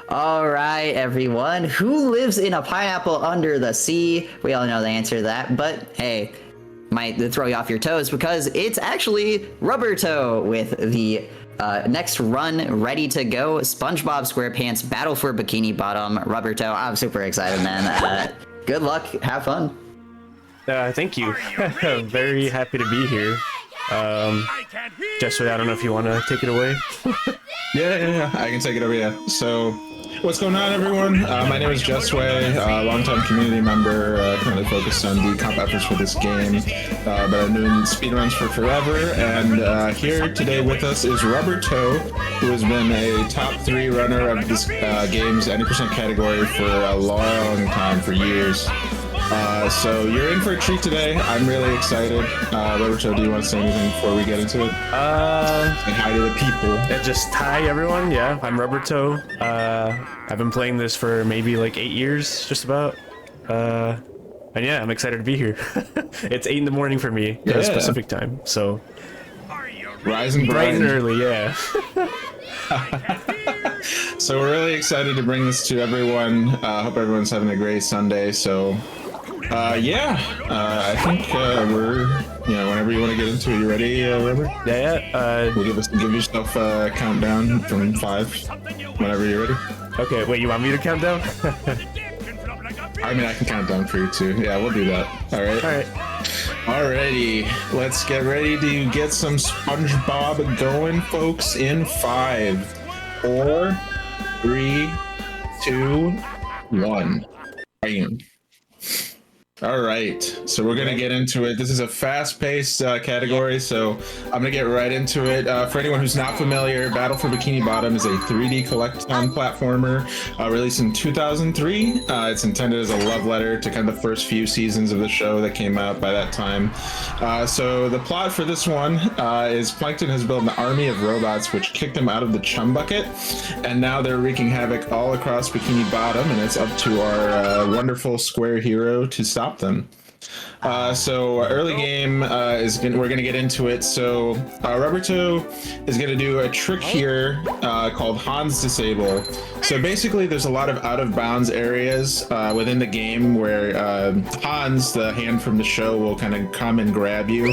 All right, everyone. Who lives in a pineapple under the sea? We all know the answer to that, but hey, might throw you off your toes because it's actually Rubbertoe with the next run ready to go. SpongeBob SquarePants Battle for Bikini Bottom. Rubbertoe. I'm super excited, man. Good luck. Have fun. Thank you. Very happy to be here. Jessway, I don't know if you want to take it away. Yeah, I can take it over. Yeah. So, what's going on, everyone? My name is Jessway, longtime community member, currently focused on the comp efforts for this game, but I'm doing speedruns for forever. And here today with us is Rubbertoe, who has been a top 3 runner of this game's 90% category for a long time, for years. So you're in for a treat today. I'm really excited. Rubbertoe, do you want to say anything before we get into it? Say hi to the people. Just hi, everyone. Yeah, I'm Rubbertoe. I've been playing this for maybe like 8 years, just about. And yeah, I'm excited to be here. It's 8 in the morning for me, Pacific time. So rising bright and early, yeah. So we're really excited to bring this to everyone. Hope everyone's having a great Sunday. So. I think we're, whenever you want to get into it, you ready, Rubber? Yeah. We'll give yourself a countdown from 5, whenever you're ready. Okay, wait, you want me to count down? I mean, I can count down for you too. Yeah, we'll do that. All right. Alrighty, let's get ready to get some SpongeBob going, folks, in 5, 4, 3, 2, 1. Bam. All right, so we're gonna get into it. This is a fast-paced category, so I'm gonna get right into it. For anyone who's not familiar, Battle for Bikini Bottom is a 3D collectathon platformer released in 2003. It's intended as a love letter to kind of the first few seasons of the show that came out by that time. So the plot for this one is Plankton has built an army of robots which kicked him out of the chum bucket, and now they're wreaking havoc all across Bikini Bottom, and it's up to our wonderful square hero to stop them. So early game we're gonna get into it. So Rubbertoe is gonna do a trick here called Hans Disable. So basically there's a lot of out of bounds areas within the game where Hans, the hand from the show, will kind of come and grab you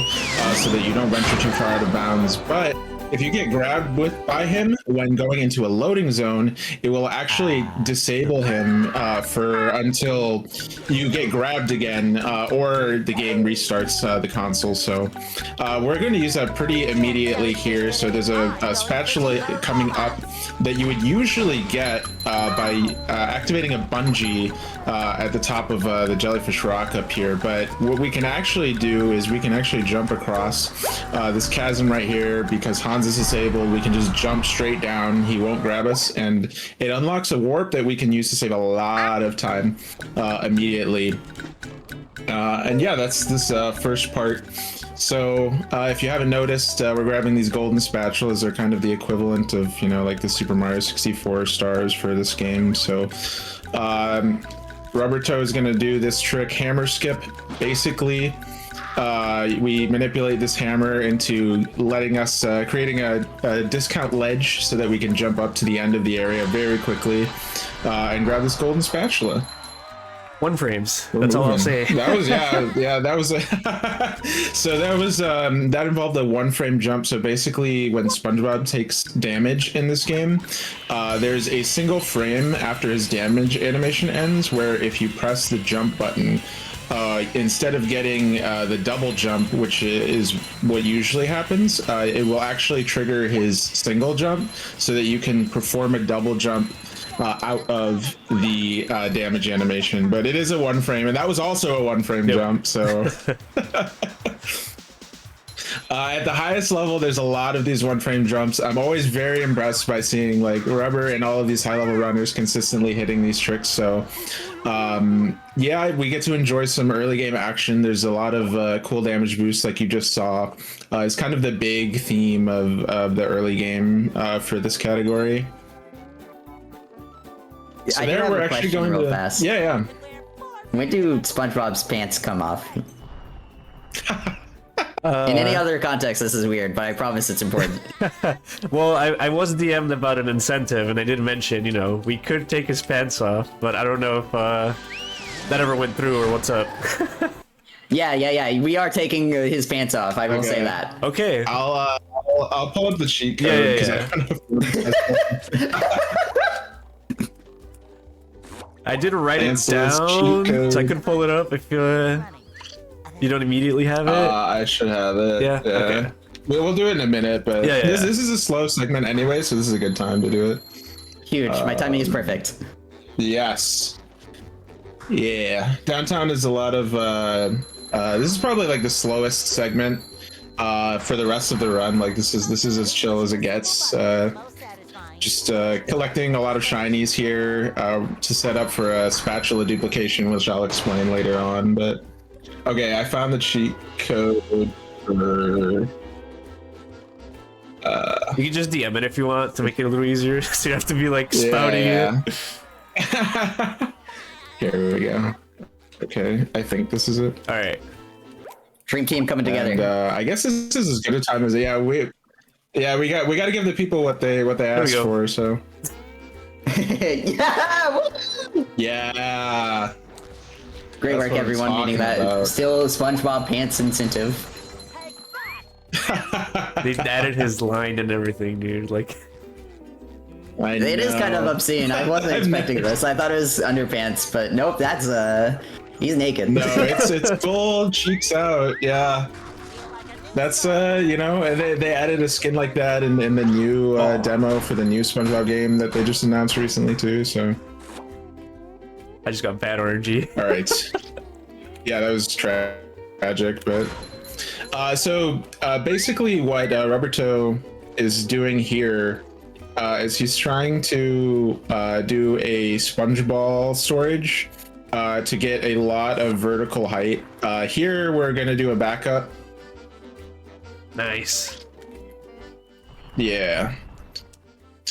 so that you don't venture too far out of bounds. But if you get grabbed by him when going into a loading zone, it will actually disable him until you get grabbed again, or the game restarts the console. So we're going to use that pretty immediately here. So there's a spatula coming up that you would usually get by activating a bungee at the top of the jellyfish rock up here. But what we can actually do is we can actually jump across this chasm right here. Because Hans is disabled, we can just jump straight down. He won't grab us, and it unlocks a warp that we can use to save a lot of time immediately. And yeah, that's this first part. So if you haven't noticed, we're grabbing these golden spatulas. They're kind of the equivalent of, like the Super Mario 64 stars for this game. So Rubbertoe is going to do this trick, hammer skip. Basically, we manipulate this hammer into letting us creating a discount ledge so that we can jump up to the end of the area very quickly and grab this golden spatula. 1 frames. That's all I'll say. That was that was so that involved a 1 frame jump. So basically, when SpongeBob takes damage in this game, there's a single frame after his damage animation ends, where if you press the jump button, instead of getting the double jump, which is what usually happens, it will actually trigger his single jump so that you can perform a double jump out of the damage animation. But it is a 1 frame, and that was also a 1 frame jump. So at the highest level, there's a lot of these 1 frame jumps. I'm always very impressed by seeing like Rubber and all of these high level runners consistently hitting these tricks. So yeah, we get to enjoy some early game action. There's a lot of cool damage boosts like you just saw. It's kind of the big theme of the early game for this category. So there we're actually going real to fast. Yeah. When do SpongeBob's pants come off? In any other context, this is weird, but I promise it's important. Well, I was DM'd about an incentive, and I did mention, you know, we could take his pants off, but I don't know if that ever went through or what's up. Yeah. We are taking his pants off. I will say that. Okay. I'll pull up the cheat code. Yeah. I did write it down, so I could pull it up if you don't immediately have it. I should have it. Yeah. Okay. We'll do it in a minute, but this is a slow segment anyway, so this is a good time to do it. Huge. My timing is perfect. Yes. Yeah. Downtown is a lot of. This is probably like the slowest segment for the rest of the run. Like this is as chill as it gets. Just collecting a lot of shinies here to set up for a spatula duplication, which I'll explain later on. But okay, I found the cheat code for. You can just DM it if you want to make it a little easier, so you have to be like spouting it. Here we go. Okay, I think this is it. All right. Dream team coming together. And, I guess this is as good a time as we got to give the people what they asked for. So yeah. Great work, everyone. Meaning that still SpongeBob pants incentive. They added his line and everything, dude. Like. It is kind of obscene. I wasn't expecting this. I thought it was underpants, but nope. That's he's naked. No, it's full cheeks out. Yeah. That's you know, and they added a skin like that in the new demo for the new SpongeBob game that they just announced recently too. So I just got bad orangey. All right. Yeah, that was tragic, but so basically what Rubbertoe is doing here is he's trying to do a SpongeBall storage to get a lot of vertical height. Here we're gonna do a backup. Nice. Yeah.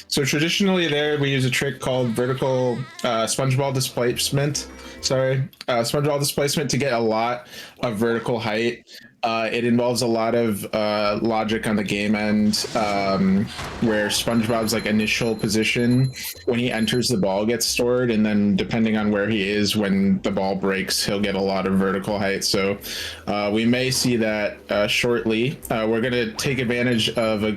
So traditionally there we use a trick called vertical SpongeBob displacement. SpongeBob displacement to get a lot of vertical height. It involves a lot of logic on the game end, where SpongeBob's like initial position when he enters the ball gets stored, and then depending on where he is when the ball breaks, he'll get a lot of vertical height. So we may see that shortly. We're going to take advantage of a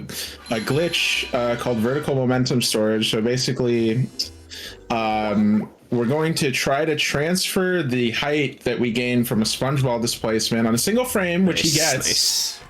glitch called vertical momentum storage. So basically, we're going to try to transfer the height that we gain from a SpongeBob displacement on a single frame, which he gets.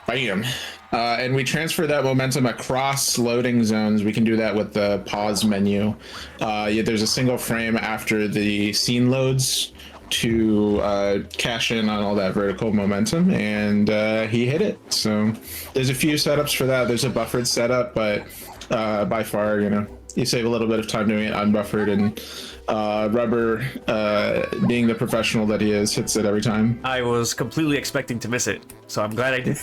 Bam. And we transfer that momentum across loading zones. We can do that with the pause menu. There's a single frame after the scene loads to cash in on all that vertical momentum, and he hit it. So there's a few setups for that. There's a buffered setup, but by far, you know, you save a little bit of time doing it unbuffered, and Rubber, being the professional that he is, hits it every time. I was completely expecting to miss it, so I'm glad I did.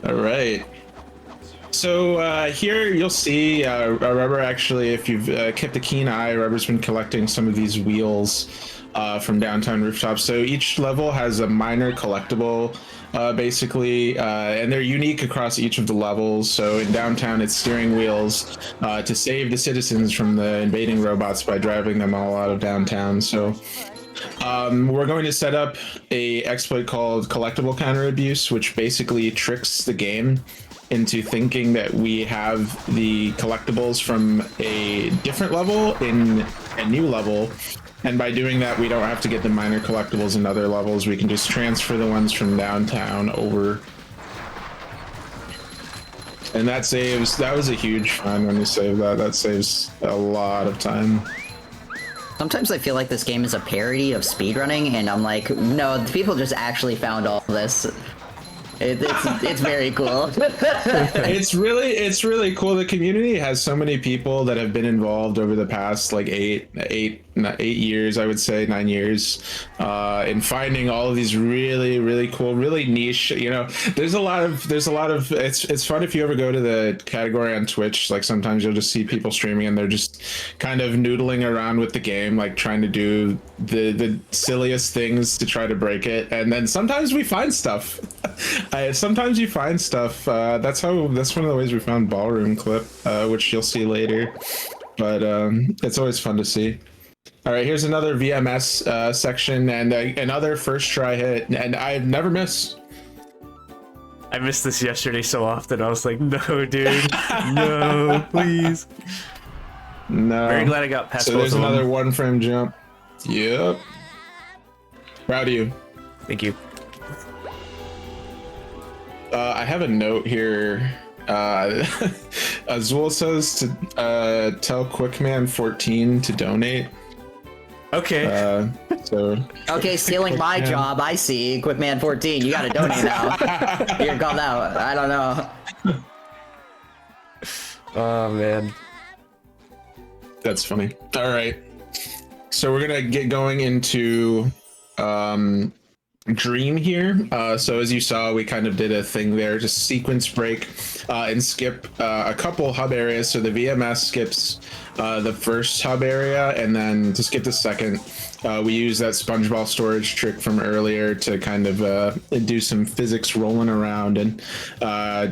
All right. So here you'll see Rubber actually, if you've kept a keen eye, Rubber's been collecting some of these wheels from downtown rooftops. So each level has a minor collectible basically, and they're unique across each of the levels. So in downtown, it's steering wheels to save the citizens from the invading robots by driving them all out of downtown. So we're going to set up a exploit called collectible counter abuse, which basically tricks the game into thinking that we have the collectibles from a different level in a new level. And by doing that, we don't have to get the minor collectibles in other levels. We can just transfer the ones from downtown over. And that was a huge fun when you save that. That saves a lot of time. Sometimes I feel like this game is a parody of speedrunning, and I'm like, no, the people just actually found all this. It's very cool. It's really cool. The community has so many people that have been involved over the past like 8, 8 years, I would say 9 years, in finding all of these really cool, really niche. You know, there's a lot of. It's fun if you ever go to the category on Twitch. Like sometimes you'll just see people streaming and they're just kind of noodling around with the game, like trying to do the silliest things to try to break it. And then sometimes we find stuff. Sometimes you find stuff. That's one of the ways we found Ballroom Clip, which you'll see later. But it's always fun to see. All right, here's another VMS section and another first try hit, and I've never missed. I missed this yesterday so often. I was like, no, dude, no, please. No. Very glad I got past. So there's another one frame jump. Yep. Proud of you. Thank you. I have a note here. Azul says to tell Quickman14 to donate. Okay. Okay, stealing my job. I see. Quickman14, you gotta donate now. You're called out. I don't know. Oh man. That's funny. All right. So we're gonna get going into Dream here. So as you saw, we kind of did a thing there, just sequence break and skip a couple hub areas. So the VMS skips the first hub area, and then to skip the second, we use that SpongeBob storage trick from earlier to kind of do some physics rolling around and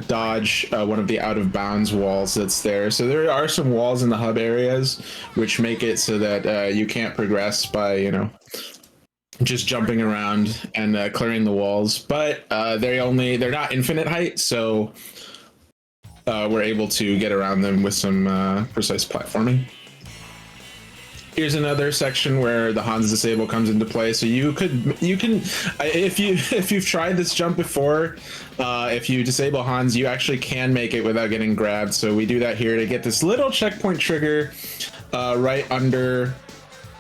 dodge one of the out of bounds walls that's there. So there are some walls in the hub areas which make it so that you can't progress by, you know, just jumping around and clearing the walls, but they're not infinite height, so we're able to get around them with some precise platforming. Here's another section where the Hans disable comes into play. So you can if you've tried this jump before, if you disable Hans, you actually can make it without getting grabbed. So we do that here to get this little checkpoint trigger right under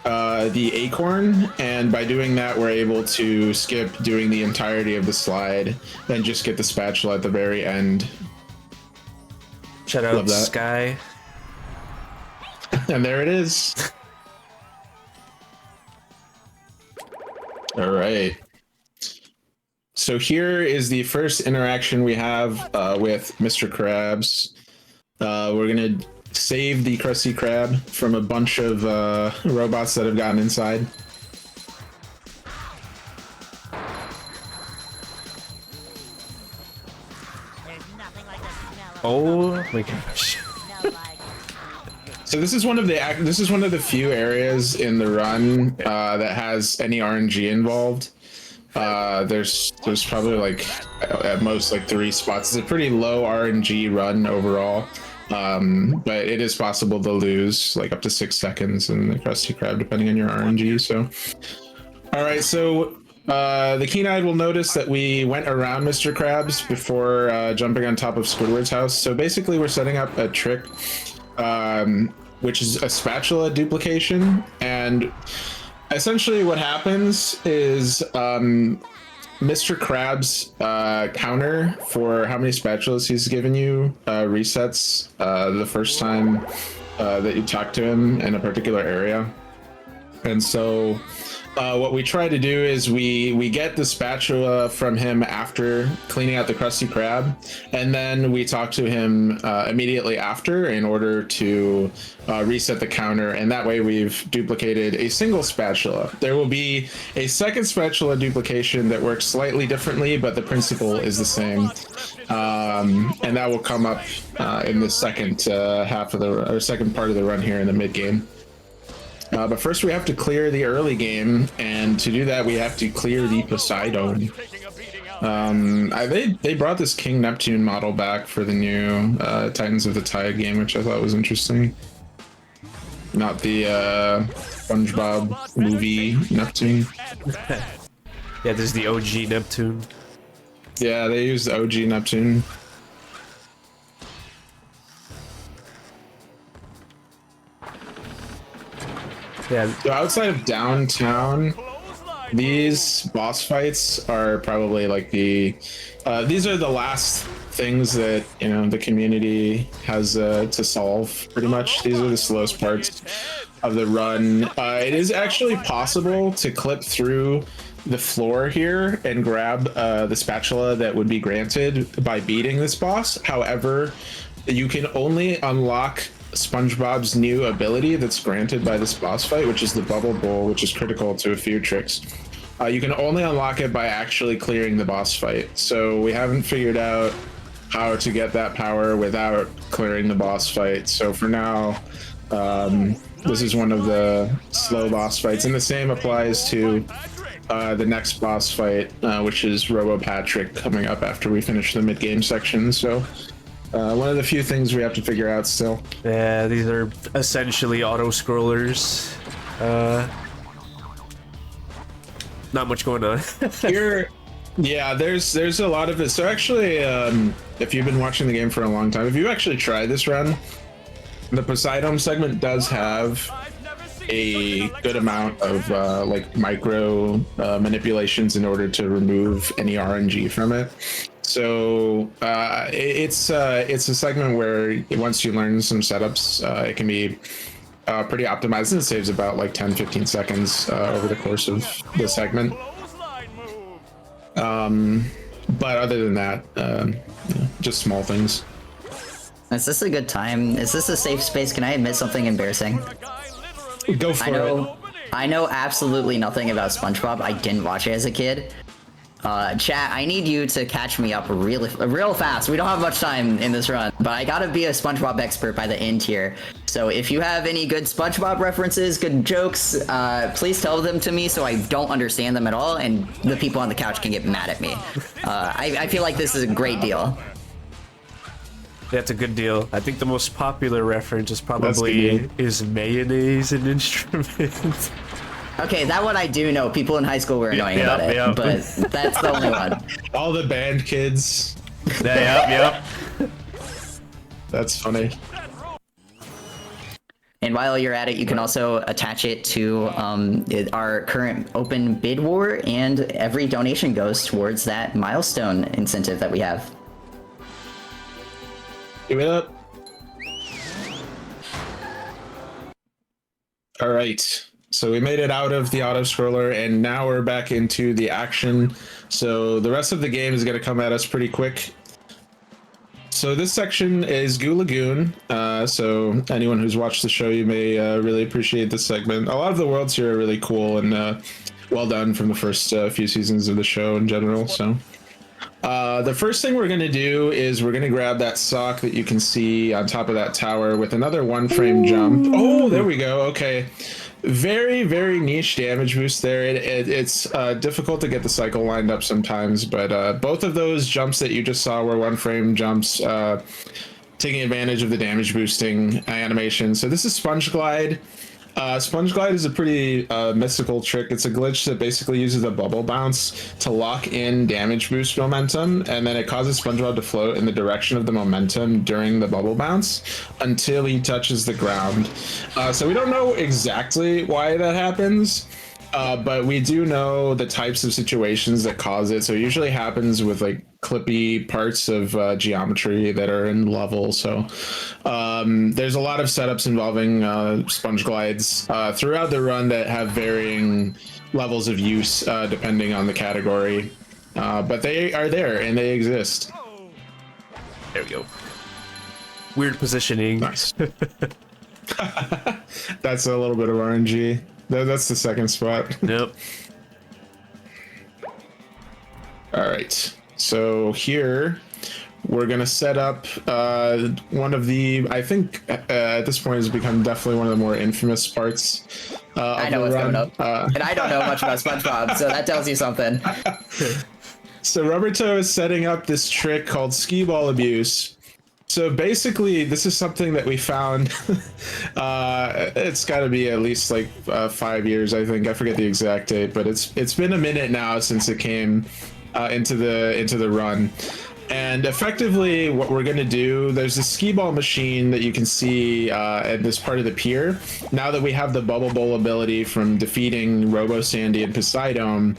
the acorn, and by doing that we're able to skip doing the entirety of the slide and just get the spatula at the very end. Shout out Sky. And there it is. All right. So here is the first interaction we have with Mr. Krabs. We're gonna save the Krusty Krab from a bunch of robots that have gotten inside. Oh my gosh. So this is one of the few areas in the run that has any RNG involved. There's probably like at most like 3 spots. It's a pretty low RNG run overall. But it is possible to lose like up to 6 seconds in the Krusty Krab depending on your RNG. So, all right. So the keen-eyed will notice that we went around Mr. Krabs before jumping on top of Squidward's house. So basically, we're setting up a trick, which is a spatula duplication, and essentially what happens is Mr. Krabs' counter for how many spatulas he's given you resets the first time that you talk to him in a particular area. And so what we try to do is we get the spatula from him after cleaning out the Krusty Krab, and then we talk to him immediately after in order to reset the counter, and that way we've duplicated a single spatula. There will be a second spatula duplication that works slightly differently, but the principle is the same, and that will come up in the second half of the second part of the run here in the mid game. But first we have to clear the early game, and to do that we have to clear the Poseidon. They brought this King Neptune model back for the new Titans of the Tide game, which I thought was interesting. Not the SpongeBob movie Neptune. Yeah, this is the OG Neptune. Yeah, they used the OG Neptune. Yeah. So outside of downtown, these boss fights are probably like these are the last things that, you know, the community has to solve pretty much. These are the slowest parts. of the run. It is actually possible to clip through the floor here and grab the spatula that would be granted by beating this boss. However, you can only unlock SpongeBob's new ability that's granted by this boss fight, which is the bubble bowl, which is critical to a few tricks. You can only unlock it by actually clearing the boss fight. So we haven't figured out how to get that power without clearing the boss fight. So for now, this is one of the slow boss fights, and the same applies to the next boss fight, which is Robo Patrick, coming up after we finish the mid-game section. So one of the few things we have to figure out still. Yeah, these are essentially auto-scrollers. Not much going on. Here, yeah, there's a lot of it. So actually, if you've been watching the game for a long time, if you actually try this run, the Poseidon segment does have a good amount of like micro manipulations in order to remove any RNG from it. So it's a segment where once you learn some setups, it can be pretty optimized, and it saves about like 10-15 seconds over the course of the segment. But other than that, just small things. Is this a good time? Is this a safe space? Can I admit something embarrassing? Go for it. I know absolutely nothing about SpongeBob. I didn't watch it as a kid. Chat, I need you to catch me up real fast. We don't have much time in this run, but I gotta be a SpongeBob expert by the end here. So if you have any good SpongeBob references, good jokes, please tell them to me so I don't understand them at all, and the people on the couch can get mad at me. I feel like this is a great deal. That's a good deal. I think the most popular reference is probably is mayonnaise an instrument. Okay, that one I do know. People in high school were annoying about it, but that's the only one. All the band kids. Yep. That's funny. And while you're at it, you can also attach it to our current open bid war, and every donation goes towards that milestone incentive that we have. Give it up. All right. So we made it out of the auto scroller, and now we're back into the action. So the rest of the game is going to come at us pretty quick. So this section is Goo Lagoon. So anyone who's watched the show, you may really appreciate this segment. A lot of the worlds here are really cool and well done from the first few seasons of the show in general. So the first thing we're going to do is we're going to grab that sock that you can see on top of that tower with another one frame jump. Oh, there we go. Okay. Very, very niche damage boost there. It's difficult to get the cycle lined up sometimes, but both of those jumps that you just saw were one frame jumps, taking advantage of the damage boosting animation. So this is Sponge Glide. Sponge Glide is a pretty mystical trick. It's a glitch that basically uses a bubble bounce to lock in damage boost momentum, and then it causes SpongeBob to float in the direction of the momentum during the bubble bounce until he touches the ground. So we don't know exactly why that happens, but we do know the types of situations that cause it. So it usually happens with like clippy parts of geometry that are in level. So there's a lot of setups involving sponge glides throughout the run that have varying levels of use depending on the category, but they are there and they exist. There we go. Weird positioning. Nice. That's a little bit of RNG. That's the second spot. Yep. All right. So here we're gonna set up one of the, I think at this point has become definitely one of the more infamous parts. I know what's coming up, and I don't know much about SpongeBob, so that tells you something. So Rubbertoe is setting up this trick called skee ball abuse. So basically, this is something that we found. It's got to be at least like 5 years, I think. I forget the exact date, but it's been a minute now since it came into the run. And effectively, what we're going to do, there's a skee ball machine that you can see at this part of the pier. Now that we have the bubble bowl ability from defeating Robo Sandy and Poseidon,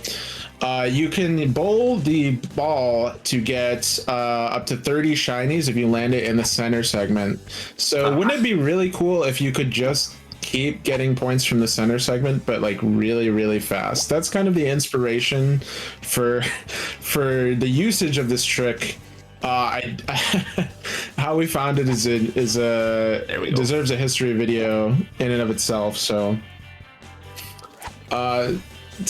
you can bowl the ball to get up to 30 shinies if you land it in the center segment. So wouldn't it be really cool if you could just keep getting points from the center segment, but like really, really fast. That's kind of the inspiration for the usage of this trick. How we found it deserves a history video in and of itself. So to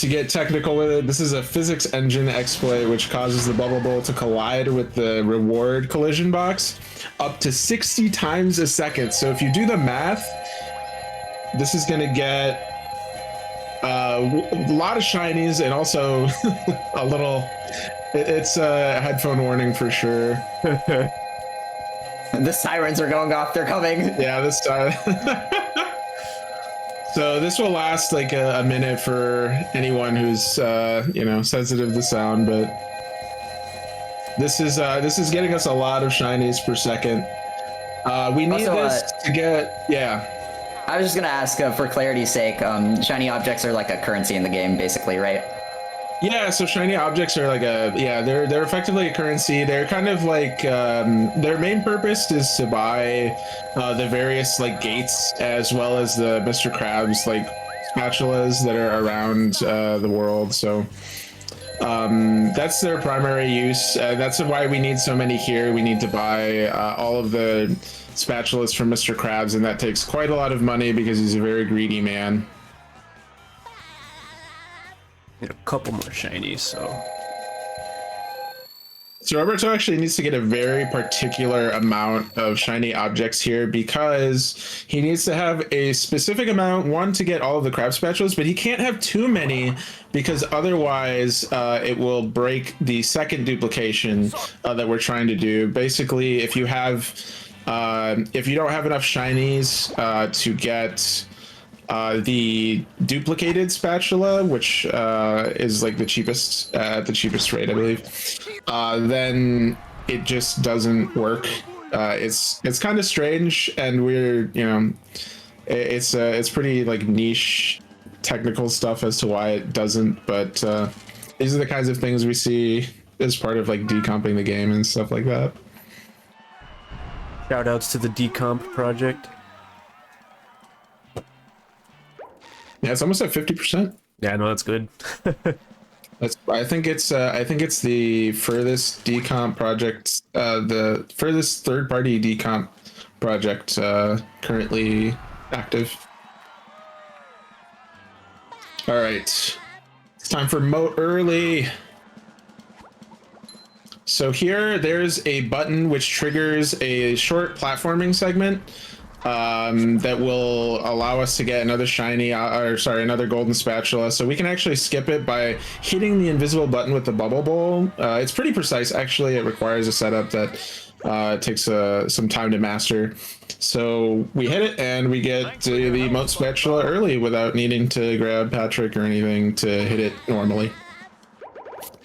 get technical with it, this is a physics engine exploit which causes the bubble bowl to collide with the reward collision box up to 60 times a second. So if you do the math, this is going to get a lot of shinies and also a little... It's a headphone warning for sure. The sirens are going off. They're coming. Yeah, this time. So this will last like a minute for anyone who's you know, sensitive to sound, but this is getting us a lot of shinies per second. We need also, this to get, yeah. I was just gonna ask, for clarity's sake, shiny objects are like a currency in the game, basically, right? Yeah, so shiny objects are like they're effectively a currency. They're kind of like their main purpose is to buy the various like gates as well as the Mr. Krabs like spatulas that are around the world. So that's their primary use. That's why we need so many here. We need to buy all of the spatulas from Mr. Krabs, and that takes quite a lot of money because he's a very greedy man. Need a couple more shinies, so Roberto actually needs to get a very particular amount of shiny objects here because he needs to have a specific amount, one, to get all of the crab spatulas, but he can't have too many because otherwise it will break the second duplication that we're trying to do. Basically, if you don't have enough shinies to get the duplicated spatula, which is like the cheapest at the cheapest rate, I believe, then it just doesn't work. It's kind of strange, and we're, you know, it's pretty like niche technical stuff as to why it doesn't, but these are the kinds of things we see as part of like decomping the game and stuff like that. shout outs to the decomp project. Yeah, it's almost at 50%. Yeah, no, that's good. I think it's the furthest decomp project, the furthest third-party decomp project currently active. All right, it's time for Moat Early. So here, there's a button which triggers a short platforming segment that will allow us to get another shiny, another golden spatula. So we can actually skip it by hitting the invisible button with the bubble bowl. It's pretty precise, actually. It requires a setup that takes some time to master. So we hit it and we get the moat spatula early without needing to grab Patrick or anything to hit it normally.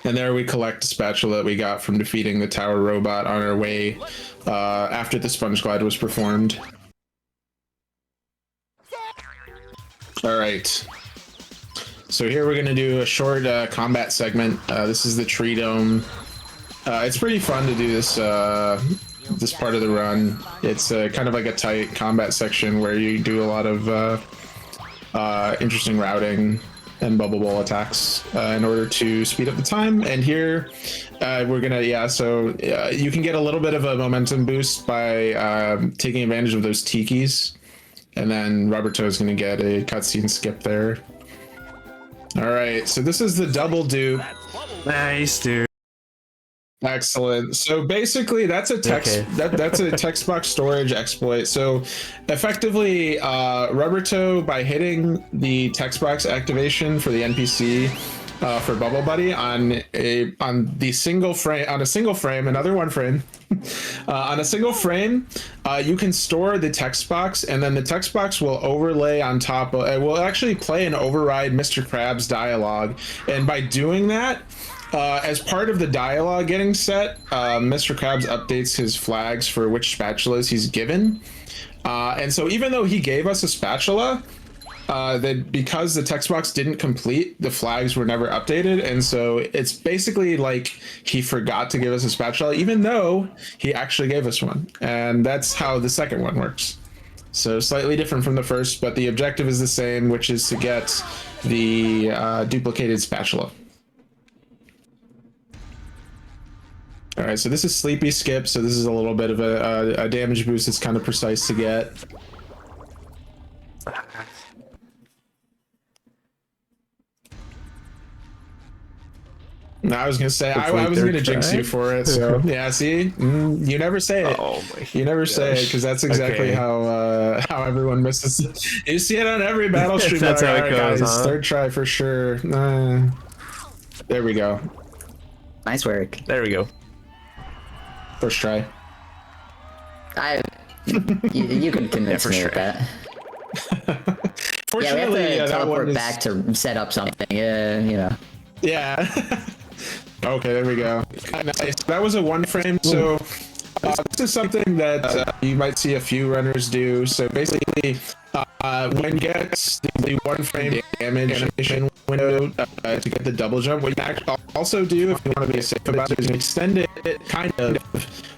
And there we collect the spatula that we got from defeating the tower robot on our way after the sponge glide was performed. All right, so here we're gonna do a short combat segment. This is the tree dome. It's pretty fun to do this this part of the run. It's kind of like a tight combat section where you do a lot of interesting routing and bubble bowl attacks in order to speed up the time. And here we're gonna, you can get a little bit of a momentum boost by taking advantage of those tikis. And then Rubbertoe is going to get a cutscene skip there. All right, so this is the double dupe. Nice, dude. Excellent. So basically, that's a text that's a text box storage exploit. So effectively, Rubbertoe, by hitting the text box activation for the NPC for Bubble Buddy on a single frame, another one frame. On a single frame, you can store the text box, and then the text box will overlay on top of it. Will actually play and override Mr. Krabs' dialogue, and by doing that, as part of the dialogue getting set, Mr. Krabs updates his flags for which spatulas he's given. And so even though he gave us a spatula, that because the text box didn't complete, the flags were never updated, and so it's basically like he forgot to give us a spatula even though he actually gave us one. And that's how the second one works. So slightly different from the first, but the objective is the same, which is to get the duplicated spatula. All right, so this is Sleepy Skip, so this is a little bit of a damage boost. It's kind of precise to get. No, I was gonna say I was gonna jinx you for it. So yeah, see, you never say it. Oh my you never say it because that's exactly how everyone misses it. You see it on every battle stream. That's how it goes. Guys, huh? Third try for sure. There we go. Nice work. There we go. First try. You can convince me with that. Yeah, we have to teleport back to set up something. Yeah, you know. Yeah. Okay, there we go. Nice. That was a one frame. So this is something that you might see a few runners do. So basically, when you get the one frame damage animation window to get the double jump, what you actually also do, if you want to be safe about it, is extend it kind of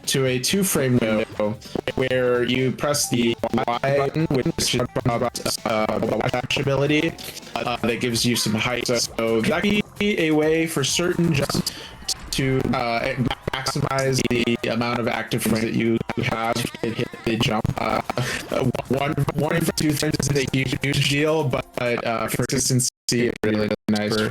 to a 2-frame window where you press the Y button, which is SpongeBob's dash ability that gives you some height. So that can be a way for certain jumps to maximize the amount of active frames that you have to hit the jump. One or 2 frames is a huge deal, but for consistency, it's really nice.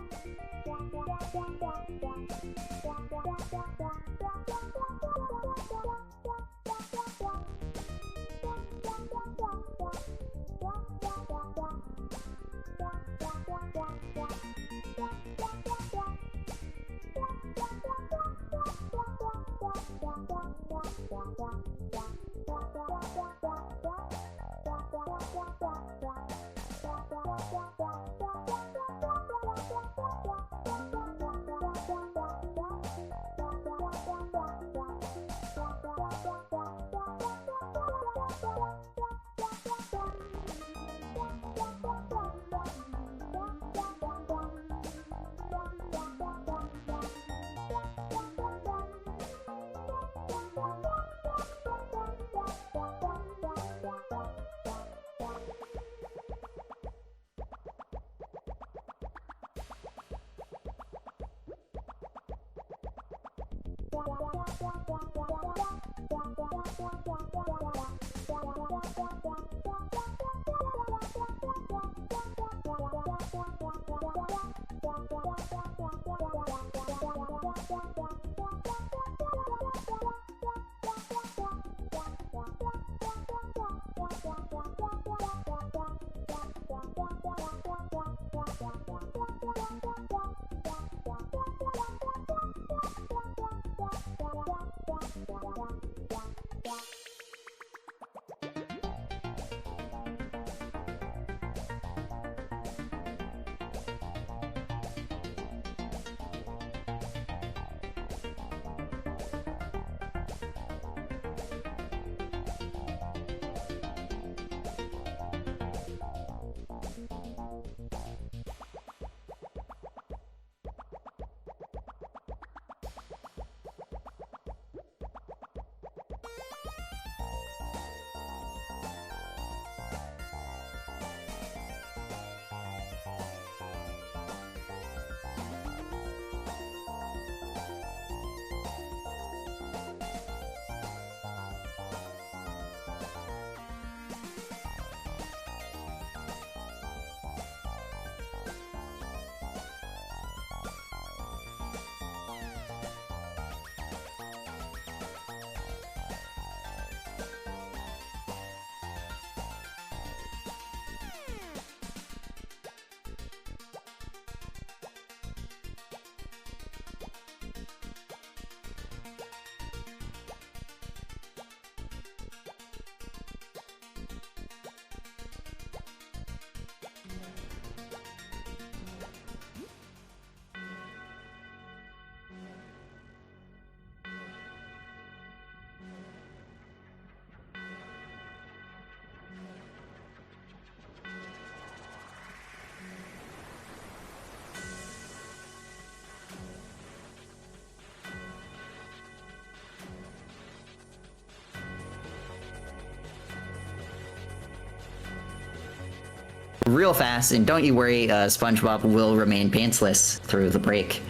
real fast, and don't you worry, SpongeBob will remain pantsless through the break.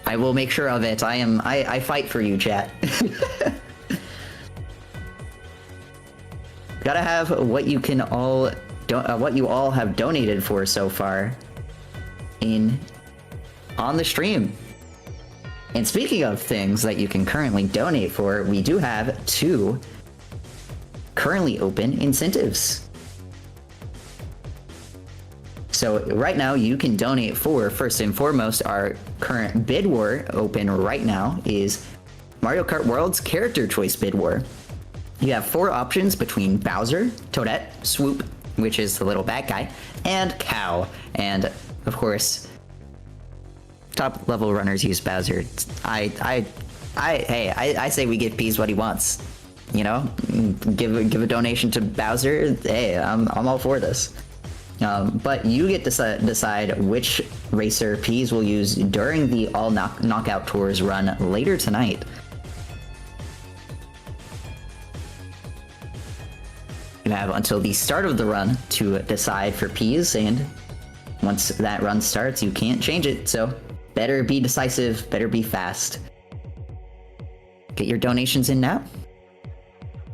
I will make sure of it. I fight for you, chat. Gotta have what you can all what you all have donated for so far on the stream. And speaking of things that you can currently donate for, we do have 2 currently open incentives. So right now you can donate for, first and foremost, our current bid war open right now is Mario Kart World's character choice bid war. You have 4 options between Bowser, Toadette, Swoop, which is the little bad guy, and Cow. And of course, top level runners use Bowser. I say we give Peas what he wants. You know, give a donation to Bowser. Hey, I'm all for this. But you get to decide which racer Peas will use during the all knockout tours run later tonight. You have until the start of the run to decide for Peas, and once that run starts, you can't change it. So better be decisive, better be fast. Get your donations in now.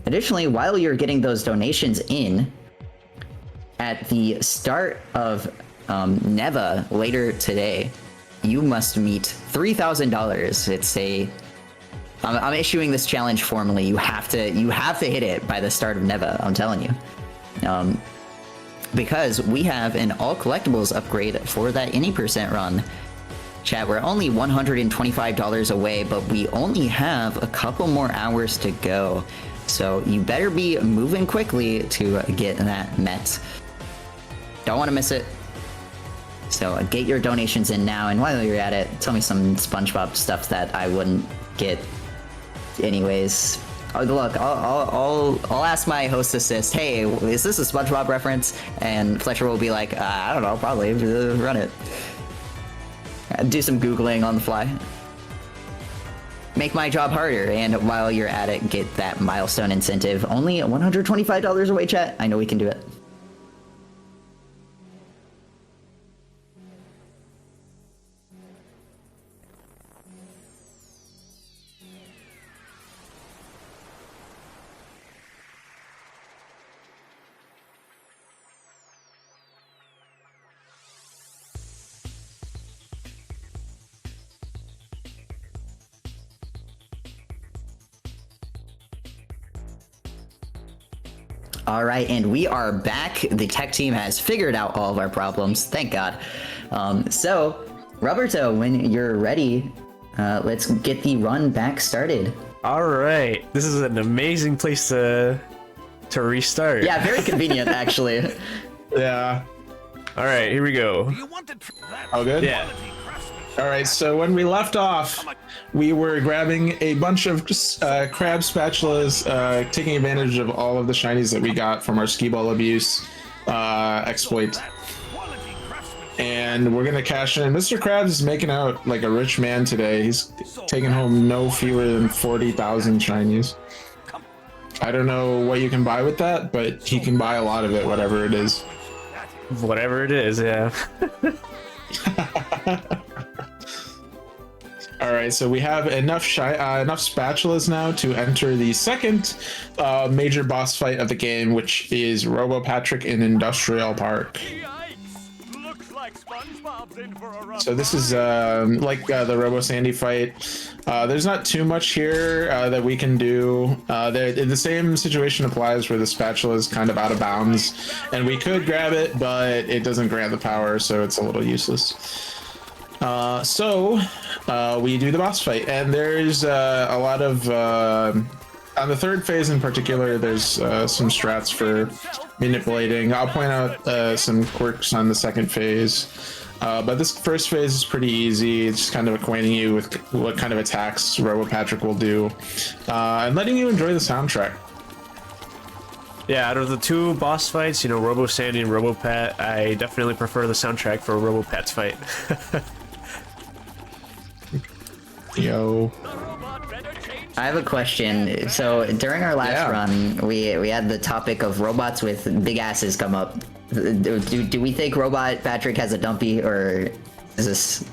Additionally, while you're getting those donations in, at the start of Neva later today, you must meet $3,000. It's a I'm issuing this challenge formally. You have to hit it by the start of Neva. I'm telling you, because we have an all collectibles upgrade for that any percent run. Chat, we're only $125 away, but we only have a couple more hours to go. So you better be moving quickly to get that met. Don't want to miss it. So get your donations in now, and while you're at it, tell me some SpongeBob stuff that I wouldn't get anyways. Oh, look, I'll ask my host assist, hey, is this a SpongeBob reference? And Fletcher will be like, I don't know, probably, run it. Do some Googling on the fly. Make my job harder, and while you're at it, get that milestone incentive. Only $125 away, chat. I know we can do it. All right, and we are back. The tech team has figured out all of our problems, thank God. So, Rubbertoe, when you're ready, let's get the run back started. All right, this is an amazing place to restart. Yeah, very convenient, actually. Yeah. All right, here we go. All good? Yeah. All right, so when we left off, we were grabbing a bunch of crab spatulas, taking advantage of all of the shinies that we got from our skee ball abuse exploit. And we're gonna cash in. Mr. Krabs is making out like a rich man today. He's taking home no fewer than 40,000 shinies. I don't know what you can buy with that, but he can buy a lot of it, whatever it is. Whatever it is, yeah. All right, so we have enough spatulas now to enter the second major boss fight of the game, which is Robo Patrick in Industrial Park. So this is like the Robo Sandy fight. There's not too much here that we can do. The same situation applies where the spatula is kind of out of bounds, and we could grab it, but it doesn't grant the power, so it's a little useless. So we do the boss fight, and there's a lot of on the third phase in particular, there's some strats for manipulating. I'll point out some quirks on the second phase, but this first phase is pretty easy. It's just kind of acquainting you with what kind of attacks Robo Patrick will do, and letting you enjoy the soundtrack. Yeah, out of the two boss fights, you know, Robo Sandy and Robo Pat, I definitely prefer the soundtrack for Robo Pat's fight. Yo. I have a question. So during our last run, we had the topic of robots with big asses come up. Do we think Robot Patrick has a dumpy, or is this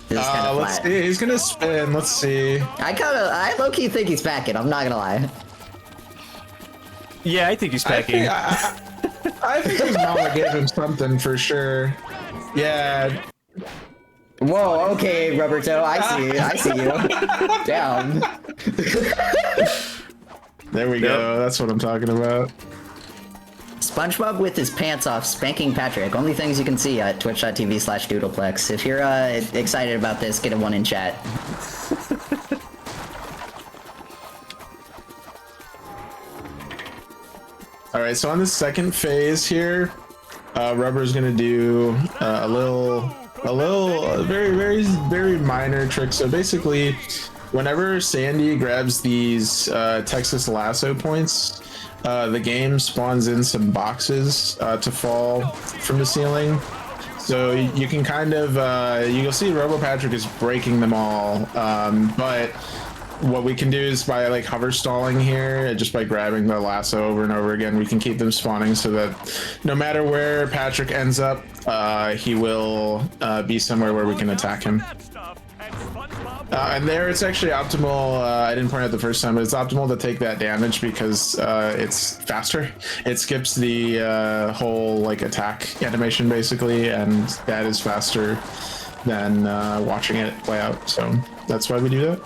kind of flat? Let's see. He's gonna spin. Let's see. I low-key think he's packing. I'm not gonna lie. Yeah, I think he's packing. I think his mama gave him something for sure. Yeah. Whoa, okay, Rubbertoe, I see you. Down. There we go, that's what I'm talking about. SpongeBob with his pants off, spanking Patrick. Only things you can see at twitch.tv/doodleplex. If you're excited about this, get a one in chat. Alright, so on the second phase here, Rubber's gonna do a very minor trick. So basically, whenever Sandy grabs these Texas lasso points, the game spawns in some boxes to fall from the ceiling. So you can kind of, you'll see Robo Patrick is breaking them all, but what we can do is by like hover stalling here, just by grabbing the lasso over and over again, we can keep them spawning so that no matter where Patrick ends up, he will be somewhere where we can attack him. And there it's actually optimal, I didn't point out the first time, but it's optimal to take that damage because it's faster. It skips the whole like attack animation basically, and that is faster than watching it play out. So that's why we do that.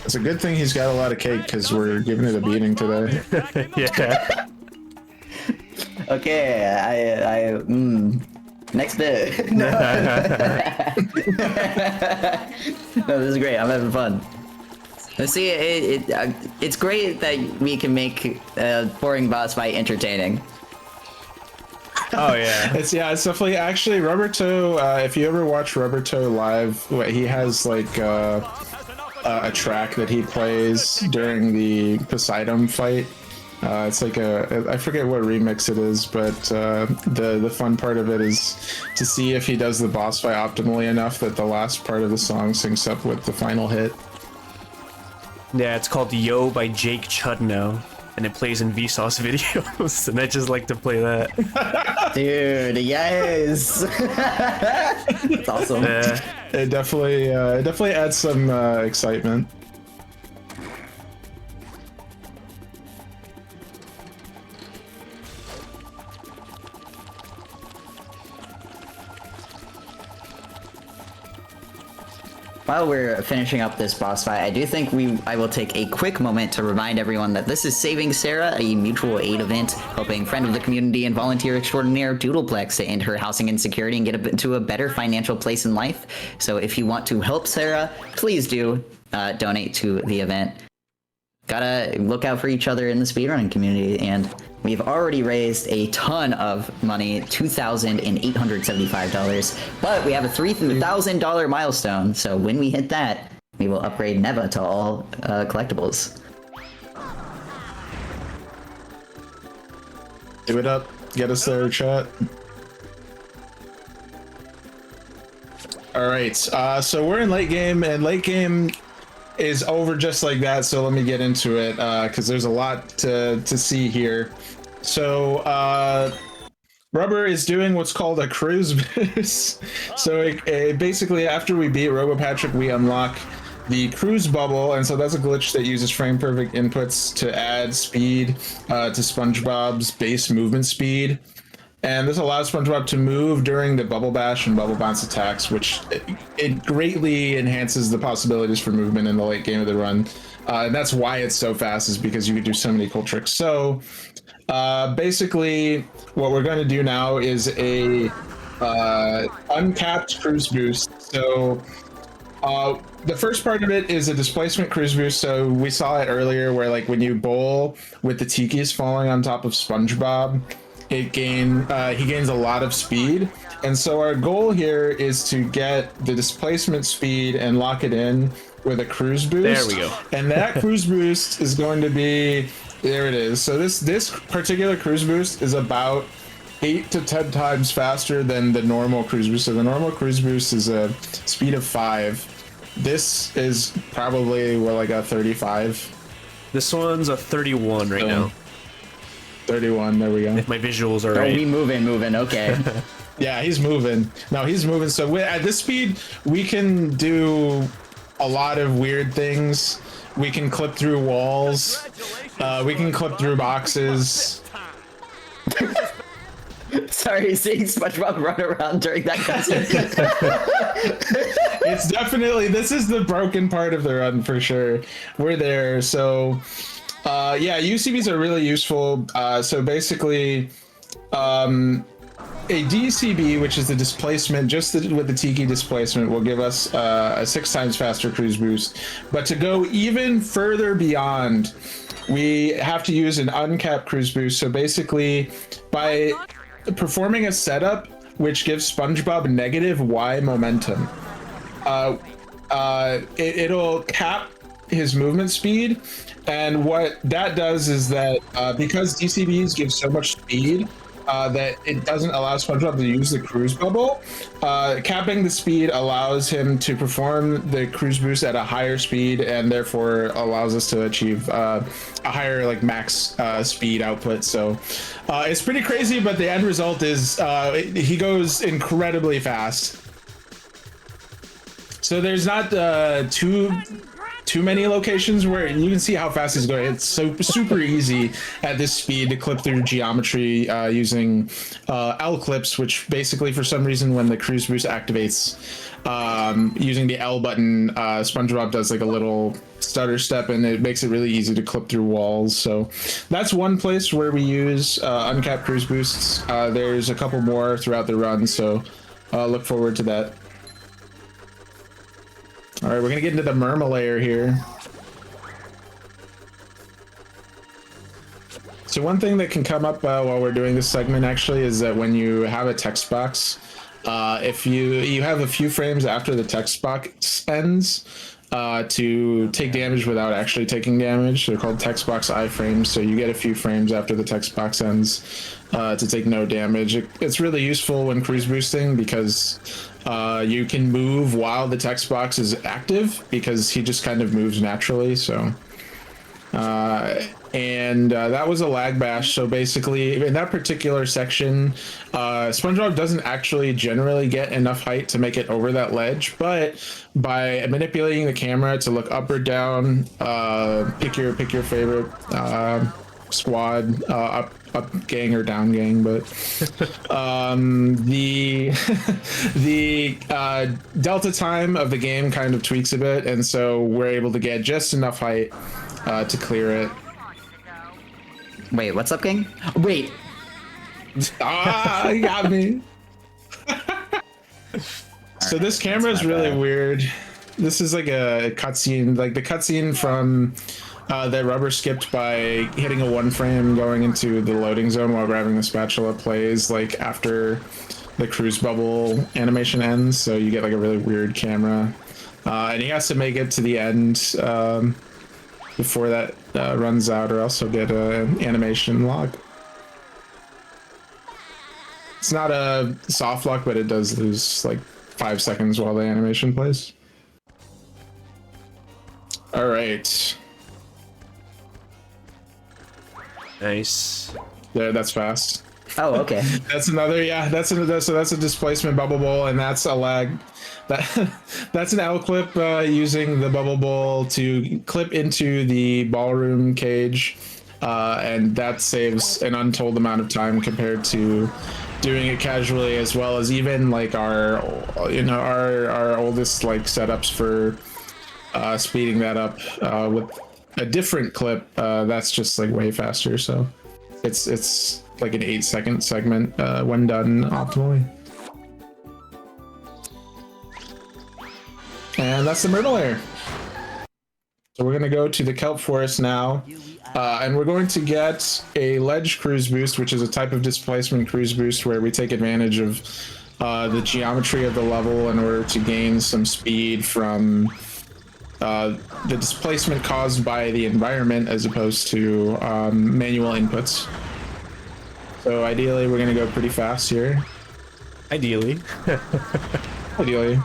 It's a good thing he's got a lot of cake because we're giving it a beating today. Yeah. Okay, next bit. No. No, this is great. I'm having fun. Let's see, it's great that we can make a boring boss fight entertaining. Oh yeah. It's definitely actually Rubbertoe. If you ever watch Rubbertoe live, he has like a track that he plays during the Poseidon fight. It's like I forget what remix it is, but the fun part of it is to see if he does the boss fight optimally enough that the last part of the song syncs up with the final hit. Yeah, it's called Yo by Jake Chudno, and it plays in Vsauce videos, and I just like to play that. Dude, yes! It's awesome. Yeah. It definitely adds some excitement. While we're finishing up this boss fight, I do think I will take a quick moment to remind everyone that this is Saving Sarah, a mutual aid event helping friend of the community and volunteer extraordinaire Doodleplex to end her housing insecurity and get to a better financial place in life. So if you want to help Sarah, please do donate to the event. Gotta look out for each other in the speedrunning community, and we've already raised a ton of money, $2,875, but we have a $3,000 milestone, so when we hit that, we will upgrade Neva to all collectibles. Do it up, get us there, chat. All right, so we're in late game, and late game is over just like that, so let me get into it because there's a lot to see here. So Rubber is doing what's called a cruise boost. So basically after we beat Robo Patrick, we unlock the cruise bubble, and so that's a glitch that uses frame perfect inputs to add speed to SpongeBob's base movement speed. And this allows SpongeBob to move during the Bubble Bash and Bubble Bounce attacks, which it greatly enhances the possibilities for movement in the late game of the run. And that's why it's so fast, is because you can do so many cool tricks. So basically, what we're going to do now is a uncapped cruise boost. So the first part of it is a displacement cruise boost. So we saw it earlier where like when you bowl with the tikis falling on top of SpongeBob, he gains a lot of speed. And so our goal here is to get the displacement speed and lock it in with a cruise boost. There we go. And that cruise boost is going to be There it is. So this particular cruise boost is about 8 to 10 times faster than the normal cruise boost. So the normal cruise boost is a speed of 5. This is probably like a 35. This one's a 31 right now. 31. There we go. If my visuals are right. Oh, we moving. Okay. Yeah, he's moving. No, he's moving. So at this speed, we can do a lot of weird things. We can clip through walls. We can clip through boxes. Sorry, seeing SpongeBob run around during that cutscene. It's definitely, this is the broken part of the run for sure. We're there. So yeah, UCBs are really useful. So basically, a DCB, which is the displacement, with the Tiki displacement, will give us a 6 times faster cruise boost. But to go even further beyond, we have to use an uncapped cruise boost. So basically, by performing a setup which gives SpongeBob negative Y momentum, it'll cap his movement speed. And what that does is that because DCBs give so much speed, that it doesn't allow SpongeBob to use the cruise bubble. Capping the speed allows him to perform the cruise boost at a higher speed, and therefore allows us to achieve a higher like max speed output. So it's pretty crazy, but the end result is he goes incredibly fast. So there's not too many locations where you can see how fast he's going. It's so super easy at this speed to clip through geometry using L clips, which basically for some reason when the cruise boost activates using the L button, SpongeBob does like a little stutter step, and it makes it really easy to clip through walls. So that's one place where we use uncapped cruise boosts. There's a couple more throughout the run, so look forward to that. All right, we're gonna get into the Murma layer here. So one thing that can come up while we're doing this segment actually is that when you have a text box, if you have a few frames after the text box ends to take damage without actually taking damage. They're called text box iframes. So you get a few frames after the text box ends to take no damage. It's really useful when cruise boosting because you can move while the text box is active because he just kind of moves naturally. So that was a lag bash. So basically in that particular section, SpongeBob doesn't actually generally get enough height to make it over that ledge, but by manipulating the camera to look up or down, pick your favorite squad, up gang or down gang, but the delta time of the game kind of tweaks a bit, and so we're able to get just enough height to clear it. Wait, what's up, gang? Wait. You got me. So this camera is really weird. This is like a cutscene, like the cutscene from that Rubber skipped by hitting a 1 frame going into the loading zone while grabbing the spatula plays like after the cruise bubble animation ends. So you get like a really weird camera, and he has to make it to the end before that runs out, or else he'll get an animation log. It's not a soft lock, but it does lose like 5 seconds while the animation plays. All right. Nice. Yeah, that's fast. Oh, okay. That's another, yeah, so that's a displacement bubble bowl, and that's a lag. That's an L clip using the bubble bowl to clip into the ballroom cage, and that saves an untold amount of time compared to doing it casually, as well as even like our oldest like setups for speeding that up with a different clip. That's just like way faster. So it's like an 8-second segment when done optimally. And that's the myrtle layer. So we're gonna go to the kelp forest now, and we're going to get a ledge cruise boost, which is a type of displacement cruise boost where we take advantage of the geometry of the level in order to gain some speed from the displacement caused by the environment as opposed to manual inputs. So ideally, we're gonna go pretty fast here. Ideally. Ideally.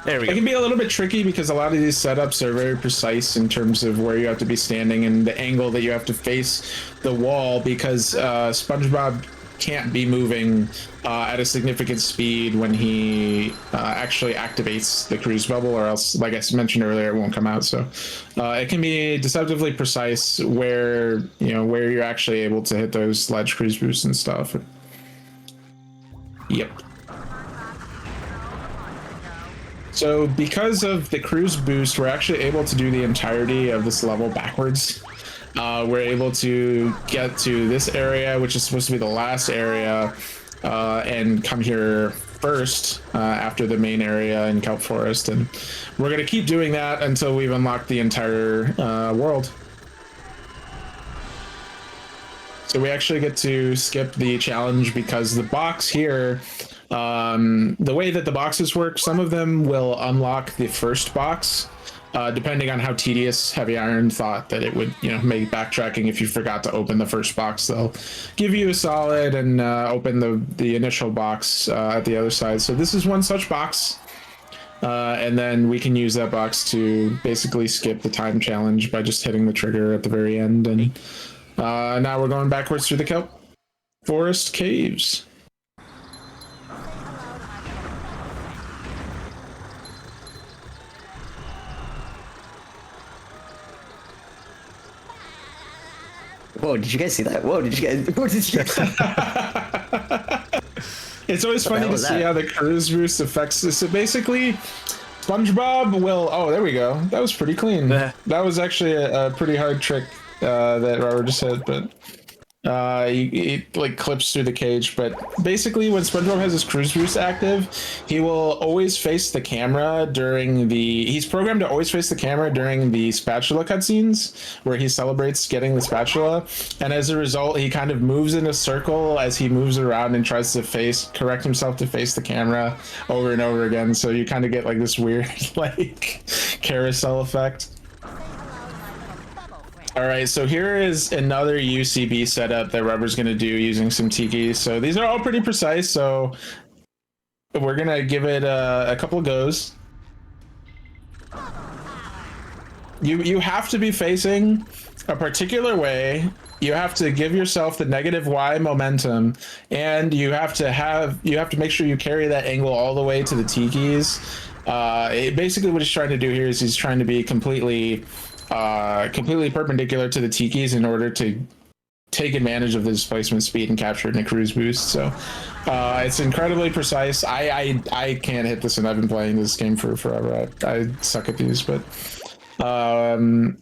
There we It go. can be a little bit tricky because a lot of these setups are very precise in terms of where you have to be standing and the angle that you have to face the wall, because SpongeBob can't be moving at a significant speed when he actually activates the cruise bubble, or else, like I mentioned earlier, it won't come out. So it can be deceptively precise where where you're actually able to hit those ledge cruise boosts and stuff. Yep. So because of the cruise boost, we're actually able to do the entirety of this level backwards. We're able to get to this area, which is supposed to be the last area, and come here first after the main area in Kelp Forest. And we're going to keep doing that until we've unlocked the entire world. So we actually get to skip the challenge because the box here, the way that the boxes work, some of them will unlock the first box, depending on how tedious Heavy Iron thought that it would, make backtracking if you forgot to open the first box. They'll give you a solid and open the initial box at the other side. So this is one such box. And then we can use that box to basically skip the time challenge by just hitting the trigger at the very end. And now we're going backwards through the Kelp Forest caves. Whoa, did you guys see that? Whoa, did you guys see It's always funny to see how the cruise boost affects this. So basically, SpongeBob will... Oh, there we go. That was pretty clean. That was actually a pretty hard trick that Robert just said, but it like clips through the cage. But basically, when SpongeBob has his cruise boost active, he will always face the camera during the... He's programmed to always face the camera during the spatula cutscenes, where he celebrates getting the spatula. And as a result, he kind of moves in a circle as he moves around and tries to correct himself to face the camera over and over again. So you kind of get like this weird like carousel effect. All right, so here is another UCB setup that Rubber's going to do using some tiki. So these are all pretty precise, so we're going to give it a couple of goes. You have to be facing a particular way. You have to give yourself the negative Y momentum, and you have to make sure you carry that angle all the way to the tikis. Basically what he's trying to do here is he's trying to be completely perpendicular to the tikis in order to take advantage of the displacement speed and capture it in a cruise boost. So it's incredibly precise. I can't hit this, and I've been playing this game for forever. I suck at these, but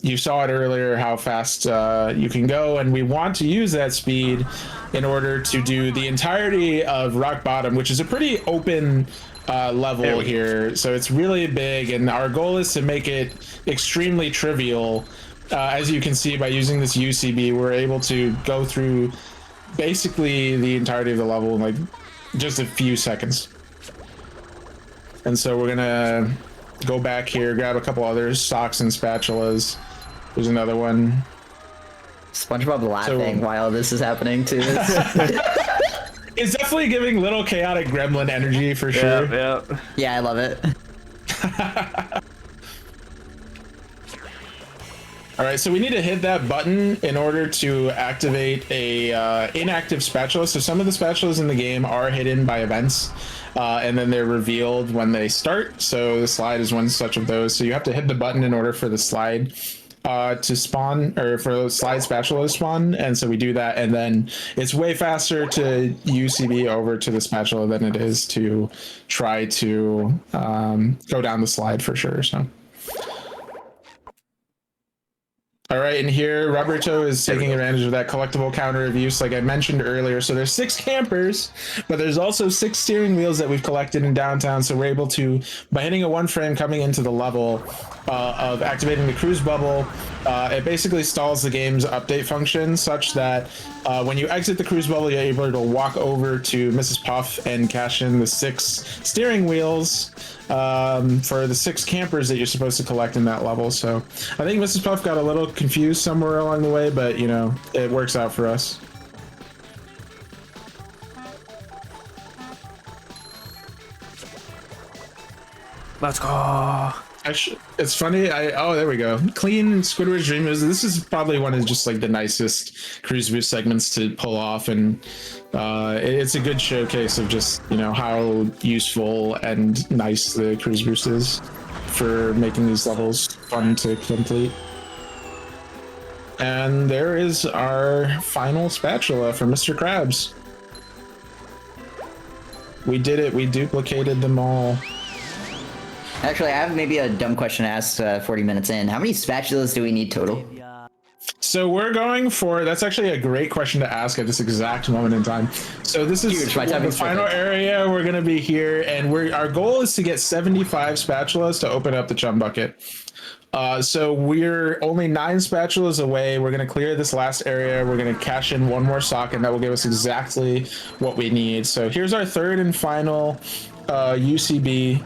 you saw it earlier how fast you can go, and we want to use that speed in order to do the entirety of Rock Bottom, which is a pretty open level here. So it's really big, and our goal is to make it extremely trivial. As you can see, by using this UCB, we're able to go through basically the entirety of the level in like just a few seconds. And so we're gonna go back here, grab a couple other socks and spatulas. There's another one. SpongeBob laughing while this is happening too. It's definitely giving little chaotic gremlin energy for sure. Yeah, I love it. All right, so we need to hit that button in order to activate a inactive spatula. So some of the spatulas in the game are hidden by events, and then they're revealed when they start. So the slide is one such of those. So you have to hit the button in order for the slide to spawn, or for the slide spatula to spawn. And so we do that, and then it's way faster to UCB over to the spatula than it is to try to go down the slide for sure. So. All right, and here Rubbertoe is taking advantage of that collectible counter of use like I mentioned earlier. So there's 6 campers, but there's also 6 steering wheels that we've collected in downtown. So we're able to, by hitting a 1 frame coming into the level, of activating the cruise bubble. It basically stalls the game's update function such that when you exit the cruise bubble, you're able to walk over to Mrs. Puff and cash in the 6 steering wheels for the 6 campers that you're supposed to collect in that level. So I think Mrs. Puff got a little confused somewhere along the way, but you know, it works out for us. Let's go. Actually, it's funny. Oh, there we go. Clean Squidward's Dream is. This is probably one of just like the nicest cruise boost segments to pull off, and it's a good showcase of just, you know, how useful and nice the cruise boost is for making these levels fun to complete. And there is our final spatula for Mr. Krabs. We did it. We duplicated them all. Actually, I have maybe a dumb question to ask 40 minutes in. How many spatulas do we need total? So we're going for, that's actually a great question to ask at this exact moment in time. So this is huge. the final area. We're going to be here, and our goal is to get 75 spatulas to open up the chum bucket. So we're only 9 spatulas away. We're going to clear this last area. We're going to cash in 1 more sock, and that will give us exactly what we need. So here's our 3rd and final UCB.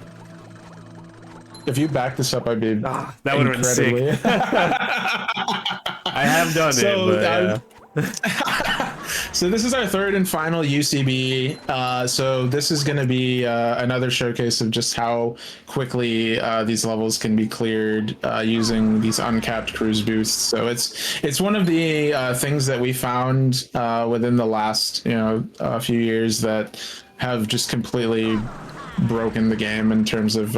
If you back this up, I'd be that would have been sick. I have done it, but yeah. So this is our 3rd and final UCB. So this is going to be another showcase of just how quickly these levels can be cleared using these uncapped cruise boosts. So it's one of the things that we found within the last few years that have just completely broken the game in terms of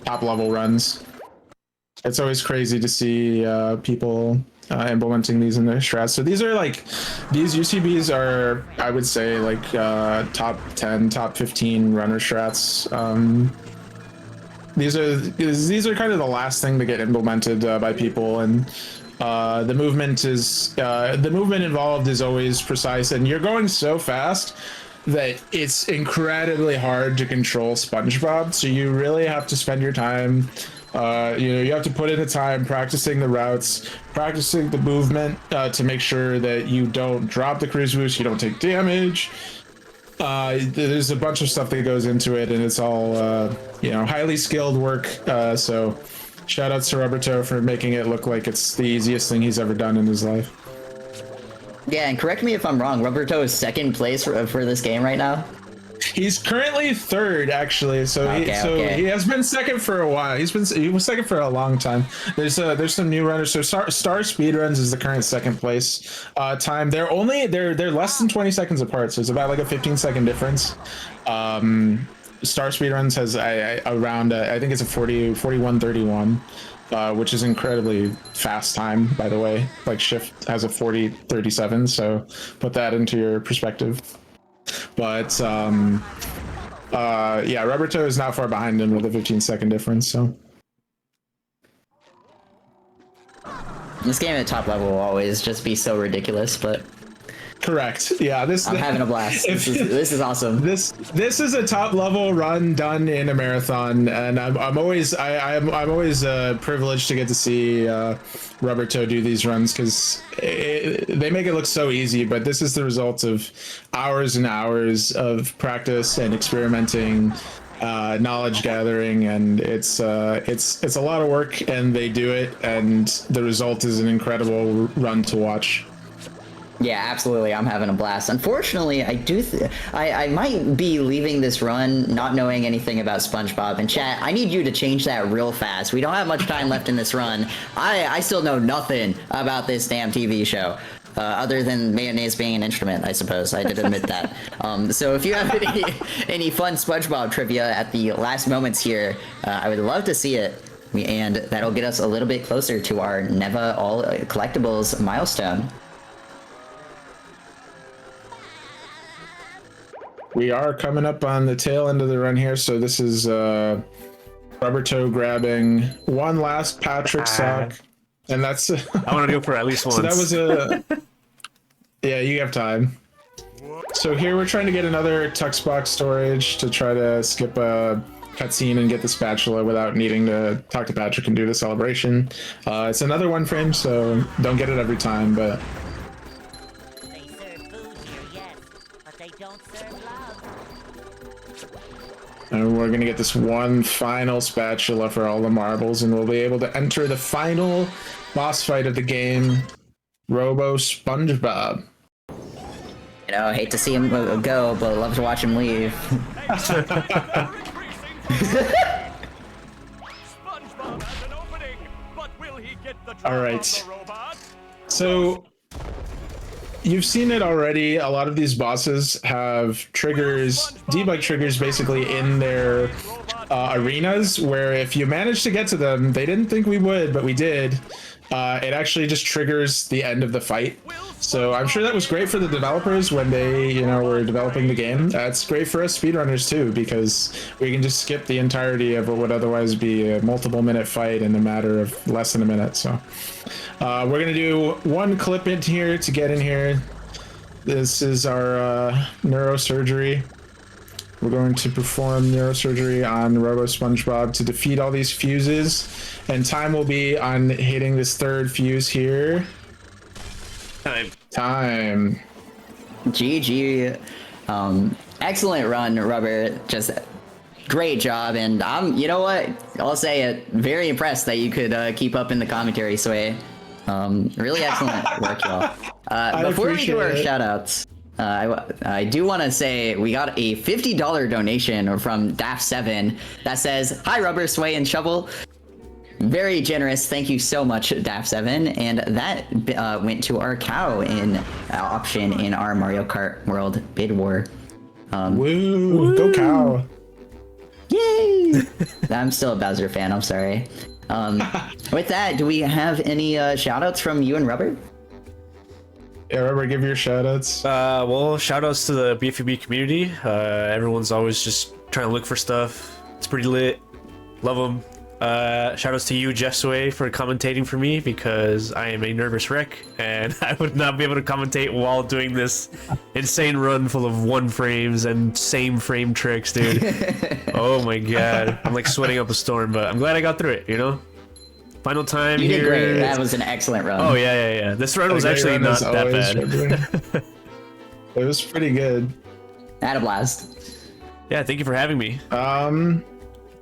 top level runs. It's always crazy to see people implementing these in their strats. So these UCBs are, I would say, like top 10, top 15 runner strats. These are kind of the last thing to get implemented by people, and the movement involved is always precise, and you're going so fast that it's incredibly hard to control SpongeBob. So you really have to spend your time, you have to put in the time practicing the routes, practicing the movement to make sure that you don't drop the cruise boost, you don't take damage. There's a bunch of stuff that goes into it, and it's all, highly skilled work. So shout outs to Rubbertoe for making it look like it's the easiest thing he's ever done in his life. Yeah, and correct me if I'm wrong, Rubbertoe is 2nd place for this game right now? He's currently 3rd, actually. So he has been 2nd for a while. He was 2nd for a long time. There's some new runners. So Star Speedruns is the current 2nd place time. They're less than 20 seconds apart, so it's about like a 15-second difference. Star Speedruns has around I think it's a 41:31. Which is incredibly fast time, by the way. Like Shift has a 40:37, so put that into your perspective. But yeah, Rubbertoe is not far behind him with a 15-second difference. So this game at top level will always just be so ridiculous, but correct. Yeah, I'm having a blast. This is awesome. This is a top level run done in a marathon, and I'm always privileged to get to see Rubbertoe do these runs, because they make it look so easy, but this is the result of hours and hours of practice and experimenting, knowledge gathering, and it's a lot of work, and they do it, and the result is an incredible run to watch. Yeah, absolutely. I'm having a blast. Unfortunately, I might be leaving this run not knowing anything about SpongeBob. And chat, I need you to change that real fast. We don't have much time left in this run. I still know nothing about this damn TV show. Other than mayonnaise being an instrument, I suppose. I did admit that. So if you have any fun SpongeBob trivia at the last moments here, I would love to see it. And that'll get us a little bit closer to our Neva All Collectibles milestone. We are coming up on the tail end of the run here, so this is Rubbertoe grabbing one last Patrick sock, and that's. I want to go for at least once. So that was a. Yeah, you have time. So here we're trying to get another Tux box storage to try to skip a cutscene and get the spatula without needing to talk to Patrick and do the celebration. It's another one frame, so don't get it every time, but They serve food here, yes, but they don't serve love. and we're gonna get this one final spatula for all the marbles, and we'll be able to enter the final boss fight of the game, Robo SpongeBob. You know, I hate to see him go, but love to watch him leave. SpongeBob has an opening, but will he get the drop All right. on the robot? So you've seen it already. A lot of these bosses have triggers, debug triggers, basically in their arenas, where if you manage to get to them, they didn't think we would, but we did. It actually just triggers the end of the fight. So I'm sure that was great for the developers when they, you know, were developing the game. It's great for us speedrunners too, because we can just skip the entirety of what would otherwise be a multiple minute fight in a matter of less than a minute. So we're gonna do one clip in here to get in here. This is our neurosurgery. We're going to perform neurosurgery on Robo SpongeBob to defeat all these fuses, and time will be on hitting this third fuse here. Time. GG. Excellent run, Rubber. Just great job. And you know what? I'll say it. Very impressed that you could keep up in the commentary, Sway. Really excellent work, y'all. Before we do our shout outs, I do want to say we got a $50 donation from Daft7 that says, "Hi, Rubber, Sway, and Shovel." Very generous. Thank you so much, Daft7. And that went to our cow in option in our Mario Kart World bid war. Woo! Go cow! Yay! I'm still a Bowser fan. I'm sorry. With that, do we have any shout outs from you and Rubber? Yeah, Rubber, give your shout outs. Well, shout outs to the BFB community. Everyone's always just trying to look for stuff. It's pretty lit. Love them. Shout outs to you, Jessway, for commentating for me, because I am a nervous wreck and I would not be able to commentate while doing this insane run full of one frames and same frame tricks, dude. Oh my god. I'm like sweating up a storm, but I'm glad I got through it, you know? Final time You here. did great. That was an excellent run. Oh yeah. This run was actually not that bad. It was pretty good. Had a blast. Yeah, thank you for having me.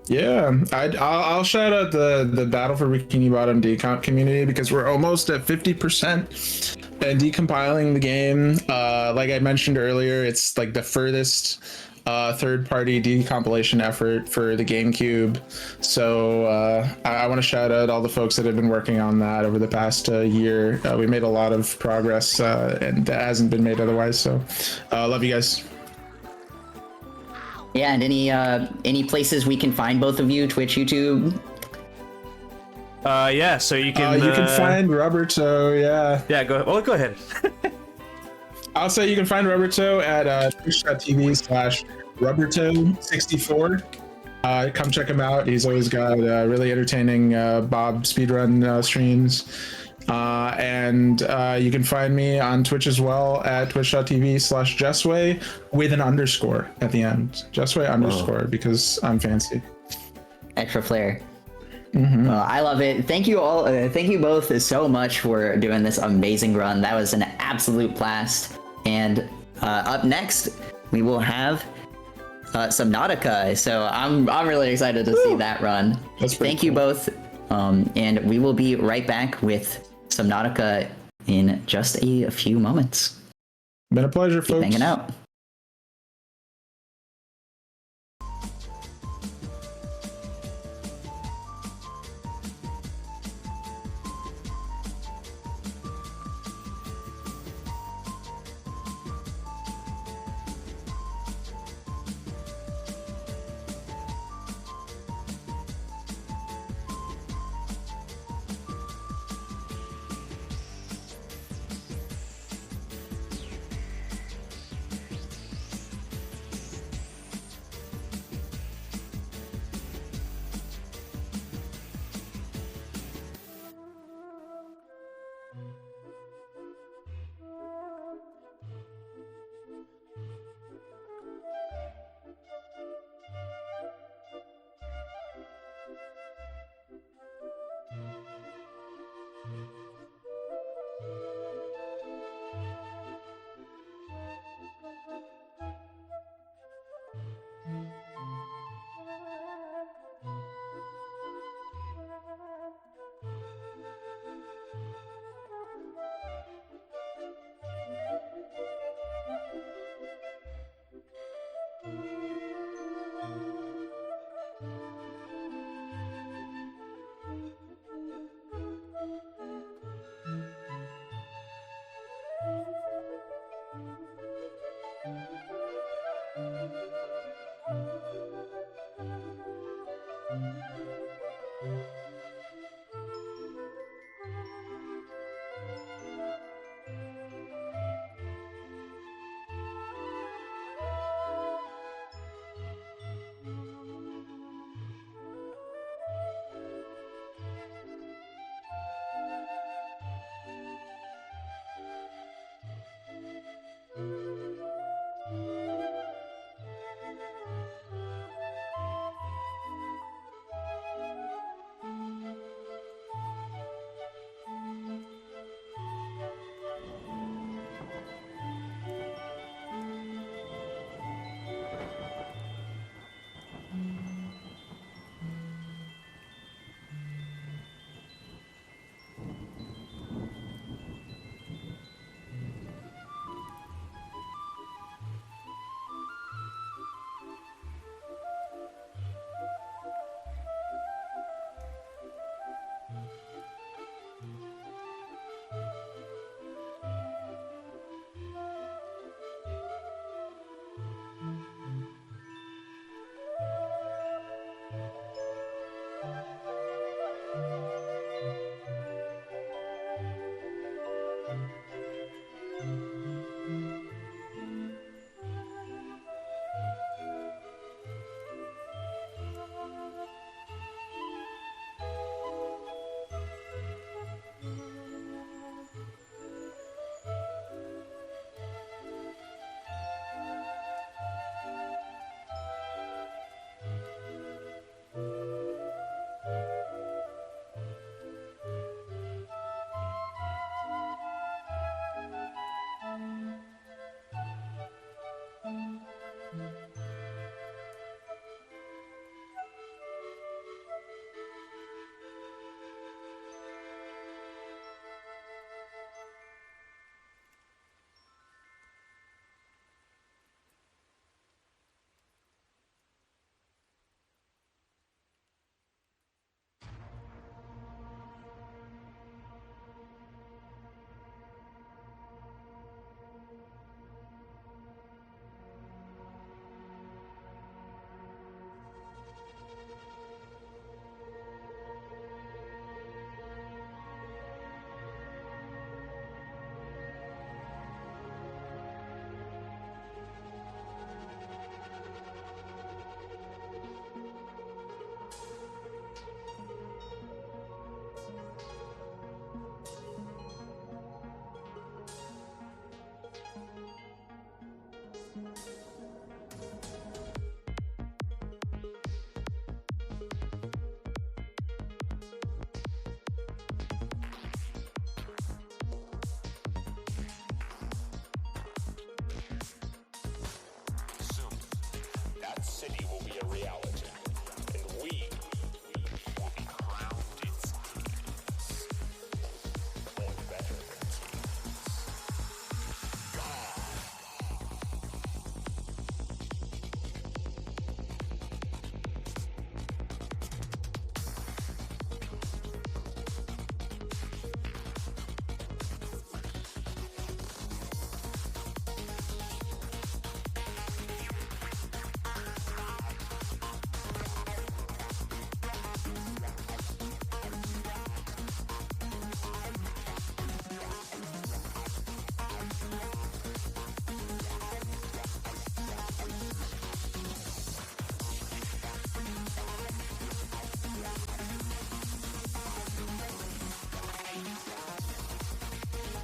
Yeah, I'll shout out the Battle for Bikini Bottom decomp community, because we're almost at 50% and decompiling the game. Like I mentioned earlier, it's like the furthest third-party decompilation effort for the GameCube. So I want to shout out all the folks that have been working on that over the past year. We made a lot of progress, and that hasn't been made otherwise. So love you guys. Yeah, and any places we can find both of you? Twitch, YouTube? Yeah, so you can find Rubbertoe, yeah. Yeah, go ahead. I'll say you can find Rubbertoe at twitch.tv/rubbertoe64. Come check him out. He's always got really entertaining Bob speedrun streams. And you can find me on Twitch as well at twitch.tv/Jessway with an underscore at the end. Jessway underscore, because I'm fancy. Extra flair. Well, I love it. Thank you all. Thank you both so much for doing this amazing run. That was an absolute blast. And up next, we will have Subnautica. So I'm really excited to see that run. Thank you both. And we will be right back with Subnautica in just a few moments. Been a pleasure, Keep folks. hanging out.